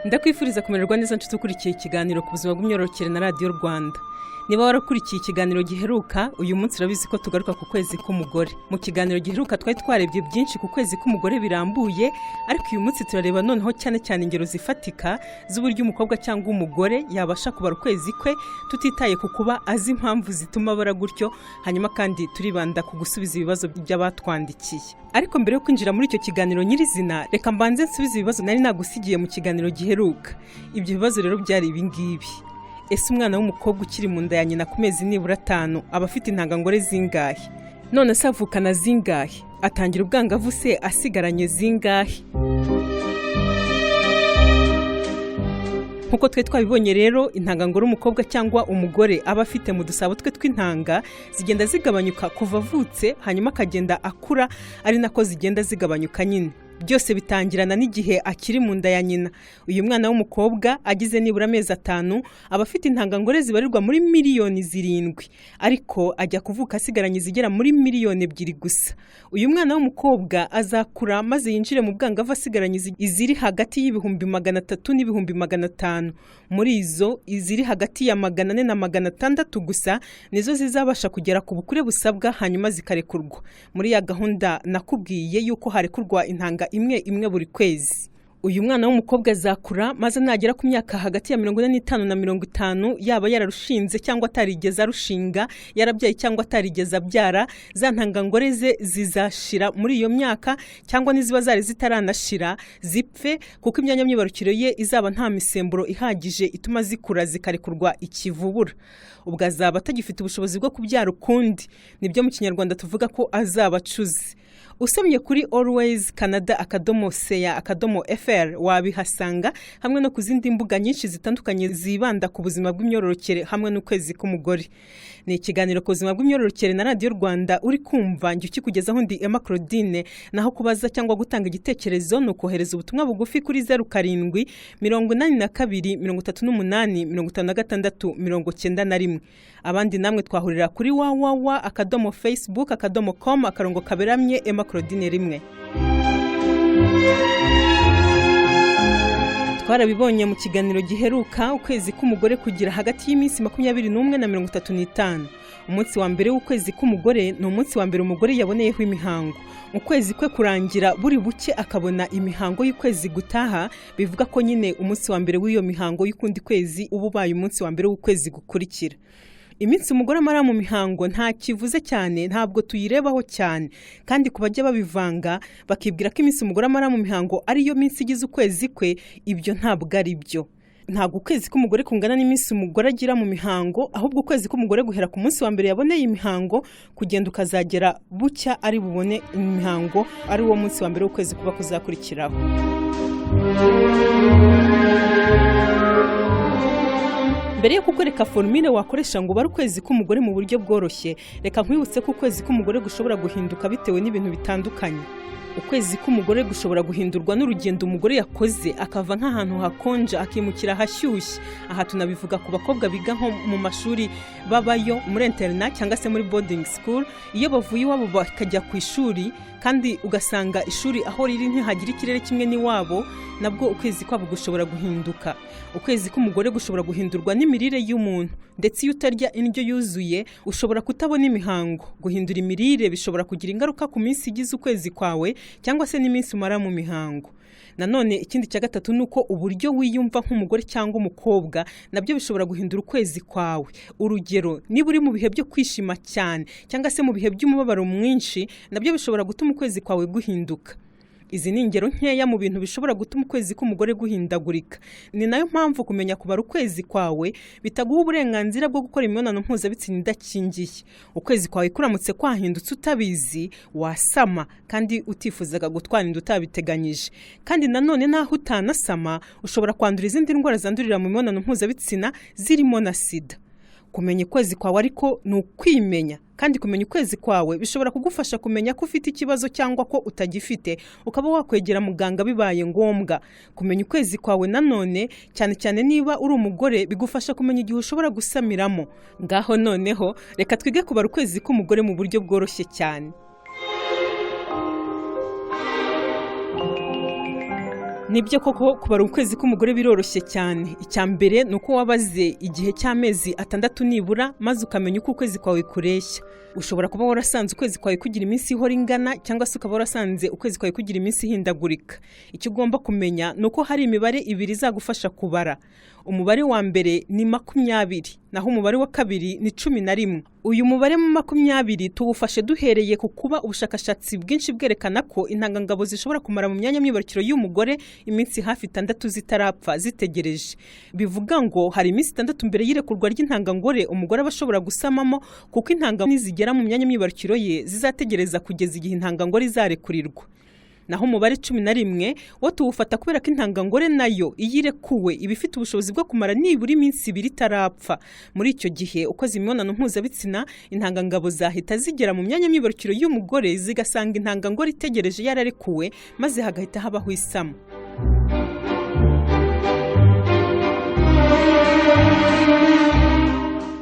Ndakwifuriza kumererwa neza nshuti ukurikiye ikiganiro ku buzima bw'imyororokere na Radio Rwanda. Niba warakurikiye ikiganiro giheruka, uyu munsi urabizi ko tugaruka ku kwezi k'umugore. Mu kiganiro giheruka twari twarebye byinshi ku kwezi k'umugore birambuye, ariko uyu munsi turareba noneho cyane ingero zifatika z'uburyo umukobwa cyangwa umugore yabasha kubara ukwezi kwe tutitaye ku kuba azi impamvu zituma bara gutyo, hanyuma kandi turibanda ku gusubiza ibibazo by'abatwandikiye. Ariko mbere yo kwinjira muri icyo kiganiro nyirizina, reka mbanze nsubize ibibazo nari nagusigiye mu kiganiro giheruka. Ibyo bibazo rero byari ibingibi: ese umwana w'umukobwa ukiri mu nda ya nyina ku mezi nibura 5 aba afite intangangore zingahe? None se avukana zingahe? Atangira ubwangavu se asigaranye zingahe? Nkuko twe twabibonye rero, intangangore umukobwa cyangwa umugore aba afite mu dusabo twe tw'intanga zigenda zigabanyuka kuva avutse, hanyuma akagenda akura, ari nako zigenda zigabanyuka nyine. Byose bitangirana n'igihe akiri mu nda ya nyina. Uyu mwana w'umukobwa agize nibura amezi 5 aba afite intangangore zibarirwa muri miliyoni 7, ariko ajya kuvuka asigaranye zigera muri miliyoni 2 gusa. Uyu mwana w'umukobwa azakura maze yinjire mu bwangavu asigaranye iziri hagati y'ibihumbi 300 n'ibihumbi 500. Muri izo iziri hagati ya 400 na 600 gusa nizo zizabasha kugera ku bukure busabwa, hanyuma zikarekurwa. Muri ya gahunda nakubwiye yuko harekurwa intanga imwe buri kwezi. Uyu mwana w'umukobwa azakura maze nagera ku myaka hagati ya 45 na 50, yaba yararushinze cyangwa atarigeze arushinga, yarabyaye cyangwa atarigeze abyara, za ntangangore ze zizashira muri iyo myaka, cyangwa niziba zari zitaranashira zipfe, kuko imyanya myibarukiro ye izaba nta misemburo ihagije ituma zikura zikarekurwa ikivubura. Ubwo azaba atagifite ubushobozi bwo kubyara ukundi. Nibyo mu Kinyarwanda tuvuga ko azaba acuze. Usomye kuri always.canada.ca.fr wabihasanga, hamwe no ku zindi mbuga nyinshi zitandukanye zibanda ku buzima bw'imyororokere hamwe n'ukwezi k'umugore. Ni ikiganiro ku buzima bw'imyororokere na Radio Rwanda uri kumva, njye ukikugezaho ndi Emma Claudine. Naho kubaza cyangwa gutanga igitekerezo no kohereza ubutumwa bugufi kuri 07 82 38 56 91. Abandi namwe twahurira kuri www.facebook.com/kaberamye Emma Claudine rimwe. Twarabibonye mu kiganiro giheruka, ukwezi k'umugore kugira hagati y'iminsi 21 na 35. Umunsi wa mbere w'ukwezi k'umugore ni umunsi wa mbere umugore yaboneyeho imihango. Ukwezi kwe kurangira buri buke akabona imihango y'ukwezi gutaha, bivuga ko nyine umunsi wa mbere w'iyo mihango y'ukundi kwezi uba ubaye umunsi wa mbere w'ukwezi gukurikira. Iminsi umugore amara mu mihango nta kivuze cyane, ntabwo tuyirebaho cyane, kandi kubajya babivanga bakibwira ko iminsi umugore amara mu mihango ari yo minsi igize ukwezi kwe, ibyo ntabwo ari byo. Ntabwo ukwezi k'umugore kungana n'iminsi umugore agira mu mihango, ahubwo ukwezi k'umugore guhera ku munsi wa mbere yaboneye imihango kugenda ukazagera bucya ari bubone imihango, ari wo munsi wa mbere w'ukwezi kuba kuzakurikiraho. Mbere yo kukwereka formule wakoresha ngo bari ukwezi k'umugore mu buryo bworoshye, reka nkwibutse ko ukwezi k'umugore gushobora guhinduka bitewe n'ibintu bitandukanye. Ukwezi k'umugore gushobora guhindurwa n'urugendo umugore yakoze, akava nk'ahantu hakonja akimukira hashyushye. Aha tunabivuga ku bakobwa biga nko mu mashuri babayo muri internat cyangwa se muri boarding school. Iyo bavuye iwabo bakajya ku ishuri, kandi ugasanga ishuri aho riri ntihagira ikirere kimwe n'iwabo, nabwo ukwezi kwabo gushobora guhinduka. Ukwezi k'umugore gushobora guhindurwa n'imirire y'umuntu, ndetse iyo utarya indyo yuzuye ushobora kutabona imihango. Guhindura imirire bishobora kugira ingaruka ku minsi igize ukwezi kwawe cyangwa se n'iminsi umara mu mihango. Nanone ikindi cya gatatu nuko uburyo wiyumva nk'umugore cyangwa umukobwa nabyo bishobora guhindura ukwezi kwawe. Urugero, niba uri mu bihe byo kwishima cyane cyangwa se mu bihe by'umubabaro mwinshi, nabyo bishobora gutuma ukwezi kwawe guhinduka. Izi ni ingero nkeya mu bintu bishobora gutuma ukwezi k'umugore guhindagurika. Ni nayo mpamvu kumenya kubara ukwezi kwawe bitaguha uburenganzira bwo gukora imibonano mpuzabitsina idakingiye. Ukwezi kwawe kuramutse kwahindutse utabizi, wasama kandi utifuzaga gutwara inda utabiteganyije. Kandi nanone naho utanasama ushobora kwandura izindi ndwara zandurira mu mibonano mpuzabitsina zirimo na sida. Kumenya ukwezi kwawe ariko ni ukwimenya, kandi kumenya ukwezi kwawe bishobora kugufasha kumenya ko ufite ikibazo cyangwa ko utagifite, ukaba wakwegera muganga bibaye ngombwa. Kumenya ukwezi kwawe nanone, cyane niba uri umugore, bigufasha kumenya igihe ushobora gusamiramo. Ngaho noneho reka twige kubara ukwezi k'umugore mu buryo bworoshye cyane. Nibyo koko kubara ukwezi k'umugore biroroshye cyane. Icya mbere ni uko wabaze igihe cy'amezi 6 nibura, maze ukamenya uko ukwezi kwawe kureshya. Ushobora kuba warasanze ukwezi kwawe kugira iminsi ihora ingana, cyangwa se ukaba warasanze ukwezi kwawe kugira iminsi ihindagurika. Icyo ugomba kumenya ni uko hari imibare ibiri izagufasha kubara. Umubare wa mbere ni 20, naho umubare wa kabiri ni 11. Uyu mubare mu 20 tuwufashe duhereye ku kuba ubushakashatsi bwinshi bwerekana ko intangangabo zishobora kumara mu myanya myibarukiro y'umugore iminsi hafi 6 zitarapfa zitegereje. Bivuga ngo hari iminsi 6 mbere y'irekurwa ry'intangangore umugore aba ashobora gusamamo, kuko intangangabo nizigera mu myanya myibarukiro ye zizategereza kugeza igihe intangangore izarekurirwa. Naho umubare 11 wo tuwufata kubera ko intangangore nayo iyirekuwe iba ifite ubushobozi bwo kumara nibura iminsi 2 itarapfa. Muri icyo gihe ukoze imibonano mpuzabitsina, intangangabo zahita zigera mu myanya myibarukiro y'umugore zigasanga intangangore itegereje yararekuwe, maze hagahita habaho isama.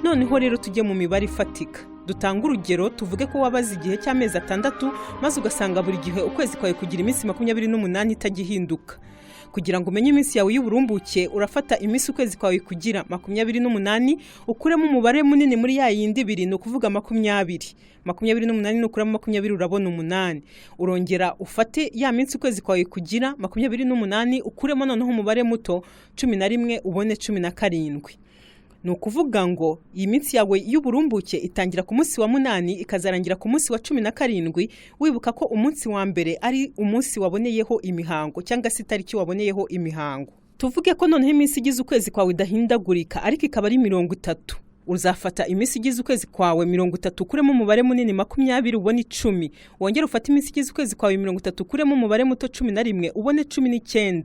Noneho rero tujye mu mibare ifatika. Dutanga urugero, tuvuge ko wabaze igihe cy'amezi 6, maze ugasanga buri gihe ukwezi kwawe kugira iminsi 28 itagihinduka. Kugira ngo umenye iminsi yawe y'uburumbuke, urafata iminsi ukwezi kwawe kugira 28, ukuremo umubare munini muri ya yindi 2, ni ukuvuga 20. 28 nukuramo 20 urabona 8. Urongera ufate ya minsi ukwezi kwawe kugira 28, ukuremo noneho umubare muto 11 ubone 17. Ni ukuvuga ngo iyi minsi yawe y'uburumbuke itangira ku munsi wa 8 ikazarangira ku munsi wa 17, wibuka ko umunsi wa mbere ari umunsi waboneyeho imihango, cyangwa se itariki waboneyeho imihango. Tuvuge ko noneho iminsi igize ukwezi kwawe idahindagurika, ariko ikaba ari 30. Uzafata iminsi igize ukwezi kwawe 30, ukuremo umubare munini 20 ubone 10. Wongera ufate iminsi igize ukwezi kwawe 30, ukuremo umubare muto 11 ubone 19.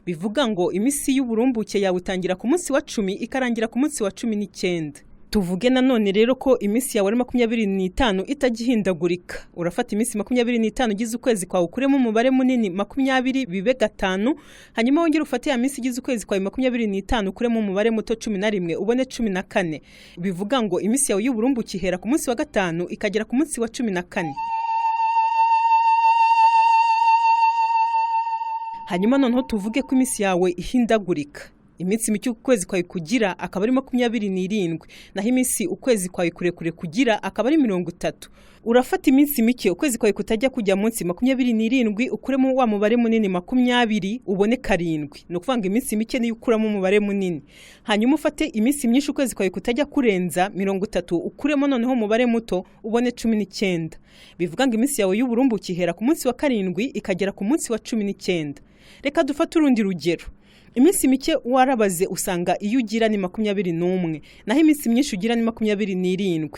Bivuga ngo iminsi y'uburumbuke yawe itangira ku munsi wa 10 ikarangira ku munsi wa 19. Tuvuge nanone rero ko iminsi yawe ari 25 itagihindagurika. Urafata iminsi 25 igize ukwezi kwawe, ukuremo umubare munini 20 bibe 5, hanyuma wongera ufate ya minsi igize ukwezi kwawe 25, ukuremo umubare muto 11 ubone 14. Bivuga ngo iminsi yawe y'uburumbuke ihera ku munsi wa 5 ikagera ku munsi wa 14. Hanyuma noneho tuvuge ko iminsi yawe ihindagurika. Iminsi mike ukwezi kwawe kugira akaba ari 27, naho iminsi ukwezi kwawe kurekure kugira akaba ari 30. Urafata iminsi mike ukwezi kwawe kutajya kujya munsi 27, ukuremo wa mubare munini 20 ubone 7. No kuvanga iminsi mike niyo ukuramo umubare munini. Hanyuma ufate iminsi myinshi ukwezi kwawe kutajya kurenza 30, ukuremo noneho umubare muto ubone 19. Bivuga ngo iminsi yawe y'uburumbuke ihera ku munsi wa 7 ikagera ku munsi wa 19. Reka dufate urundi rugero. Iminsi mike warabaze usanga iyo ugira ni 21, naho iminsi myinshi ugira ni 27.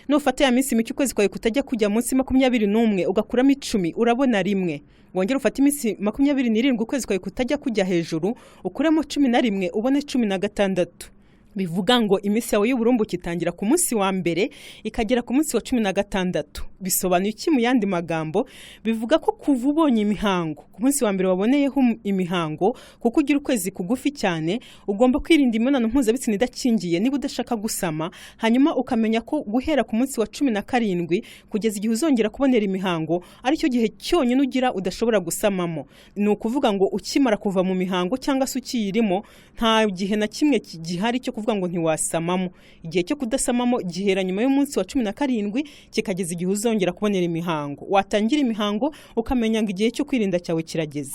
Nufata ya minsi mike ukwezi kwawe kutajya kujya munsi 21 ugakuramo 10 urabona 1. Wongera ufate iminsi 27 ukwezi kwawe kutajya kujya hejuru, ukuremo 11 ubone 16. Bivuga ngo iminsi yawe y'uburumbuke itangira ku munsi wa mbere ikagera ku munsi wa 16. Bisobanuye iki mu yandi magambo? Bivuga ko kuva ubonye imihango ku munsi wa mbere waboneyeho imihango, kuko ugira ukwezi kugufi cyane, ugomba kwirinda imibonano mpuzabitsina idakingiye niba udashaka gusama. Hanyuma ukamenya ko guhera ku munsi wa 17 kugeza igihe uzongera kubonera imihango ari cyo gihe cyonyine ugira udashobora gusamamo. Ni ukuvuga ngo ukimara kuva mu mihango cyangwa se ukiyirimo, nta gihe na kimwe gihari cyo kuvuga ngo ntiwasamamo. Igihe cyo kudasamamo gihera nyuma y'umunsi wa 17 kikageza igihe uzongera kubonera imihango. Watangira imihango ukamenya ngo igihe cyo kwirinda cyawe kirageze.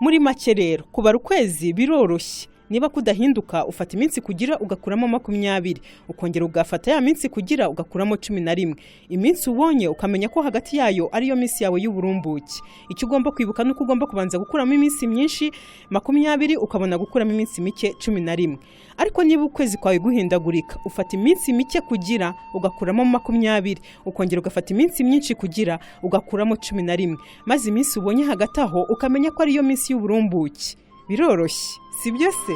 Muri make rero kubara ukwezi biroroshye. Niba kudahinduka ufata iminsi kugira ugakuramo 20, ukongera ugafata ya minsi kugira ugakuramo 11. Iminsi ubonye ukamenya ko hagati yayo ariyo minsi yawe y'uburumbuke. Icyo ugomba kwibuka nuko ugomba kubanza gukuramo iminsi myinshi 20 ukabona gukuramo iminsi mike 11. Ariko niba ukwezi kwawe guhindagurika, ufata iminsi mike kugira ugakuramo 20, ukongera ugafata iminsi myinshi kugira ugakuramo 11, maze iminsi ubonye hagati aho ukamenya ko ariyo minsi y'uburumbuke. Biroroshye, sibyo se?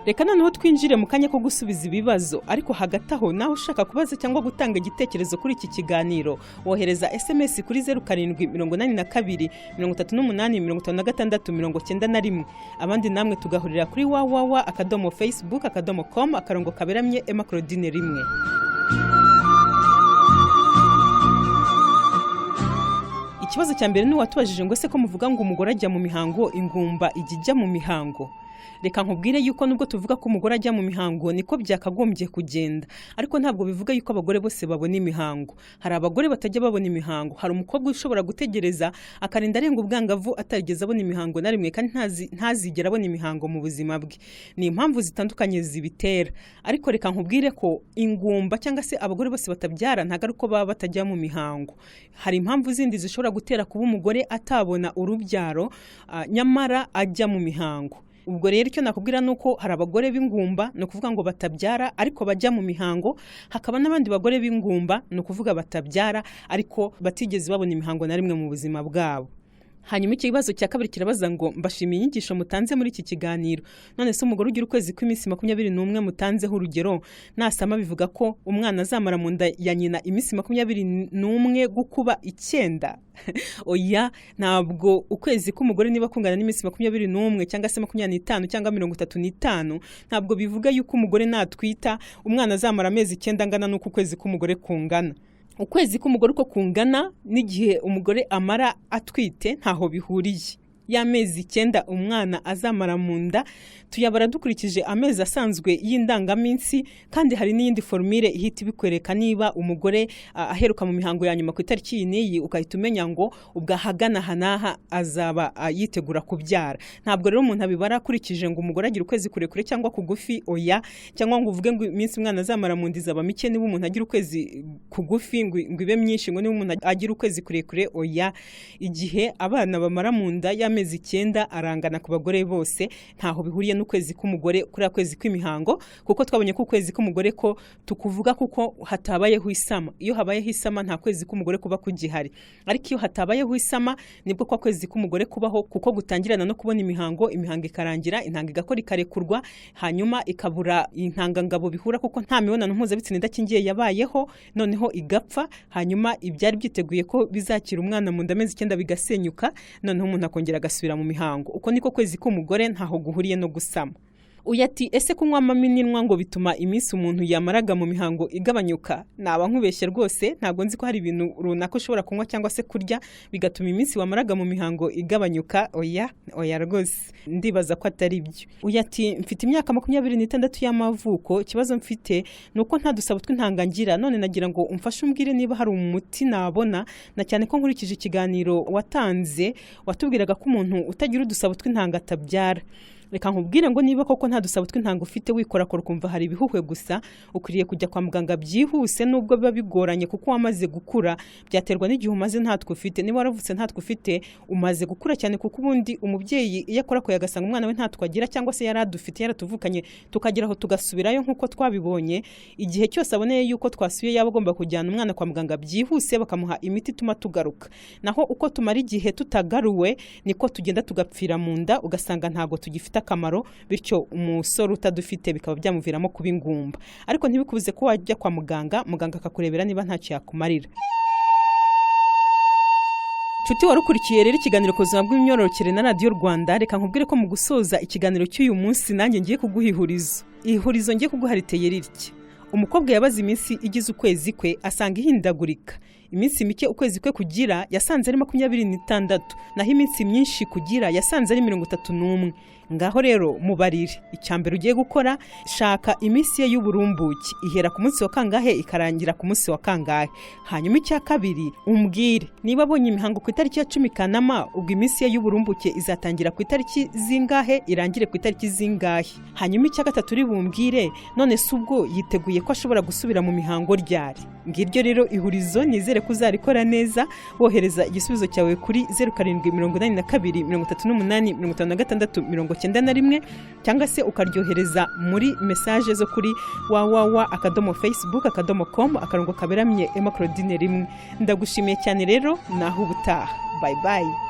reka noneho twinjire mu kanya ko gusubiza ibibazo, ariko hagati aho nawe ushaka kubaza cyangwa gutanga igitekerezo kuri iki kiganiro wohereza SMS kuri 0782 38 56 91. abandi namwe tugahurira kuri www.facebook.com/kaberamye Emma Claudine rimwe. Ikibazo cya mbere ni watubajije ngo se ko muvuga ngo umugore ajya mu mihango ingumba ijya mu mihango. Reka nkubwire yuko nubwo tuvuga ko umugore ajya mu mihango niko byakagombye kugenda, ariko ntabwo bivuga yuko abagore bose babona imihango. Hari abagore batajya babona imihango, hari umukobwa ushobora gutegereza akarinda arenga ubwangavu atarigeze abona imihango na rimwe kandi ntazigera abona imihango mu buzima bwe. Ni impamvu zitandukanye zibitera, ariko reka nkubwire ko ingumba cyangwa se abagore bose batabyara ntago ari uko baba batajya mu mihango. Hari impamvu zindi zishobora gutera kuba umugore atabona urubyaro nyamara ajya mu mihango. Ubwo rero icyo nakubwira nuko hari abagore b'ingumba no kuvuga ngo batabyara ariko bajya mu mihango, hakaba n'abandi bagore b'ingumba no kuvuga batabyara ariko batigeze babona imihango na rimwe mu buzima bwabo. Hanyuma ikibazo cya kabiri kirabaza ngo mbashimiye inyigisho mutanze muri iki kiganiro. None se umugore ugira ukwezi kw'iminsi 21 mutanzeho urugero nasama bivuga ko umwana azamara mu nda ya nyina iminsi 21 gukuba 9? Oya, ntabwo ukwezi k'umugore niba kungana n'iminsi 21 cyangwa se 25 cyangwa 35 ntabwo bivuga yuko umugore natwita umwana azamara amezi 9 angana n'uko ukwezi k'umugore kungana. Ukwezi k'umugore uko kungana n'igihe umugore amara atwite ntaho bihuriye. Y'amezi 9 umwana azamara mu nda tuyabara dukurikije amezi asanzwe y'indangaminsi, kandi hari n'iyindi formule ihita bikwereka niba umugore aheruka mu mihango ya nyuma ku itariki y'iyi ukahita umenya ngo ubwahagana hanaha azaba yitegura kubyara. Ntabwo rero umuntu abibara akurikije ngo umugore agira ukwezi kurekure cyangwa kugufi, oya, cyangwa ngo uvuge ngo iminsi umwana azamara mu nda izaba mike niba umuntu agira ukwezi kugufi ngo ibe myinshi ngo niba umuntu agira ukwezi kurekure, oya. Igihe abana bamara mu nda y'amezi 9 arangana ku bagore bose, ntaho bihuriye n'ukwezi k'umugore kuri kwezi kw'imihango, kuko twabonye ko ukwezi k'umugore ko tukuvuga kuko hatabayeho isama. Iyo habayeho isama nta kwezi k'umugore kuba kugihari, ariko iyo hatabayeho isama nibwo kwa kwezi k'umugore kubaho, kuko gutangirana no kubona imihango ikarangira, intanga igakora ikarekurwa, hanyuma ikabura intangangabo bihura kuko nta mibonano mpuzabitsina idakingiye yabayeho, noneho igapfa, hanyuma ibyari byiteguye ko bizakira umwana mu ndamezi 9 bigasenyuka, noneho umuntu akongera agasubira mu mihango. Uko niko kwezi k'umugore ntaho guhuriye no gusama. Uyati ese kunywa amaminwa ngo bituma iminsi umuntu yamaraga mu mihango igabanyuka? Naba nkubeshye rwose, ntabwo nzi ko hari ibintu runaka ushobora kunywa cyangwa se kurya bigatuma iminsi wamaraga mu mihango igabanyuka. Oya rwose, ndibaza ko atari byo. Uyati mfite imyaka 26 y'amavuko, ikibazo mfite nuko nta dusabo tw'intangangira, none nagira ngo umfashe umbwire niba hari umuti nabona, na cyane ko nkurikije ikiganiro watanze watubwiraga ko umuntu utagira udusabo tw'intanga atabyara. Reka nkubwire ngo niba koko nta dusabo tw'intanga ufite wikorakora kumva hari ibihuhwe gusa, ukwiriye kujya kwa muganga byihuse, nubwo biba bigoranye kuko wamaze gukura. Byaterwa n'igihe umaze ntatwe ufite. Niba waravutse ntatwe ufite umaze gukura cyane, kuko ubundi umubyeyi iyo akora ko yagasanga umwana we ntatwe agira cyangwa se yaradufite yaratuvukanye tukageraho tugasubirayo nkuko twabibonye, igihe cyose aboneye yuko twasubiye yaba agomba kujyana umwana kwa muganga byihuse bakamuha imiti ituma tugaruka. Naho uko tumara igihe tutagaruwe niko tugenda tugapfira mu nda, ugasanga ntago tugifite akamaro, bityo umusore utadufite bikaba byamuviramo kuba ingumba. Ariko ntibikubuze ko wajya kwa muganga akakurebera niba ntacyo yakumarira. Chuti warukurikiye rero ikiganiro ku buzima bw'imyororokere na Radio Rwanda. Reka nkubwire ko mu gusoza ikiganiro cy'uyu munsi nanjye ngiye kuguha ihurizo ngiye kuguha riteye ritya. Umukobwa yabaze iminsi igize ukwezi kwe asanga ihindagurika. Iminsi mike ukwezi kwe kugira yasanze ari 26, naho iminsi myinshi kugira yasanze ari 31. Ngaho rero mubarire, icyambere ugiye gukora, shaka iminsi ye y'uburumbuke, ihera ku munsi wa kangahe ikarangira ku munsi wa kangahe. Hanyuma icya kabiri umbwire niba abonye imihango ku itariki ya 10 Kanama, ubwo iminsi ye y'uburumbuke izatangira ku itariki zingahe irangire ku itariki zingahe. Hanyuma icya gatatu uri bumbwire none se ubwo yiteguye ko ashobora gusubira mu mihango ryari. Ngiryo rero ihurizo, nizere ko uzarikora neza. Wohereza igisubizo cyawe kuri 0782 38 56 cyangwa se ukaryohereza muri message zo kuri www.facebook.com/kaberamye Emma Claudine rimwe. Ndagushimiye cyane rero, naho ubutaha. Bye bye.